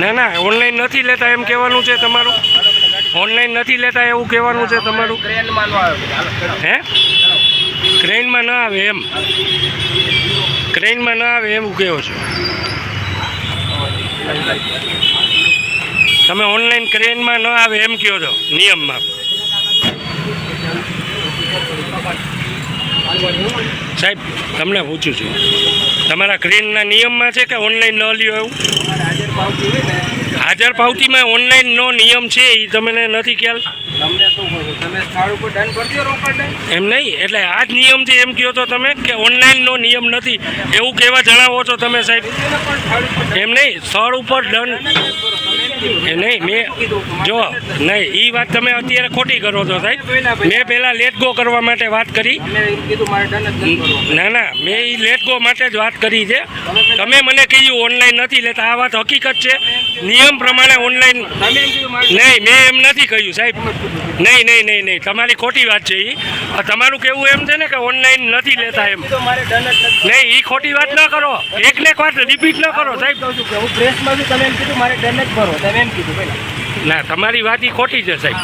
ના ના ઓનલાઈન નથી લેતા એમ કહેવાનું છે તમારું. ઓનલાઈન નથી લેતા એવું કહેવાનું છે તમારું. હે ક્રેનમાં ના આવે એમ, ક્રેનમાં ના આવે એવું કહો છો તમે. ઓનલાઈન ક્રેનમાં ન આવે એમ કહો છો નિયમમાં. સાહેબ તમને પૂછું છું, તમારા ક્રેનના નિયમમાં છે કે ઓનલાઈન ન લ્યો એવું? હાજર પાવતીમાં ઓનલાઈનનો નિયમ છે એ તમને નથી ખ્યાલ? એમ નહીં, એટલે આ જ નિયમ છે એમ કહો તો તમે કે ઓનલાઈનનો નિયમ નથી એવું કહેવા જણાવો છો તમે સાહેબ. એમ નહીં, સ્થળ ઉપર દંડ એ નહીં. મેં જો નહીં, એ વાત તમે અત્યારે ખોટી કરો છો સાહેબ. મેં પહેલાં લેટ ગો કરવા માટે વાત કરી. ના ના, મેં એ લેટ ગો માટે જ વાત કરી છે. તમે મને કહ્યું ઓનલાઈન નથી લેતા, આ વાત હકીકત છે. નિયમ પ્રમાણે ઓનલાઈન નહીં, મેં એમ નથી કહ્યું સાહેબ. નહીં નહીં નહીં નહીં, તમારી ખોટી વાત છે એ. તમારું કેવું એમ છે ને કે ઓનલાઈન નથી લેતા એમ. નહીં, એ ખોટી વાત ન કરો, એકને એક વાત રિપીટ ન કરો સાહેબ. ના, તમારી વાત એ ખોટી છે સાહેબ.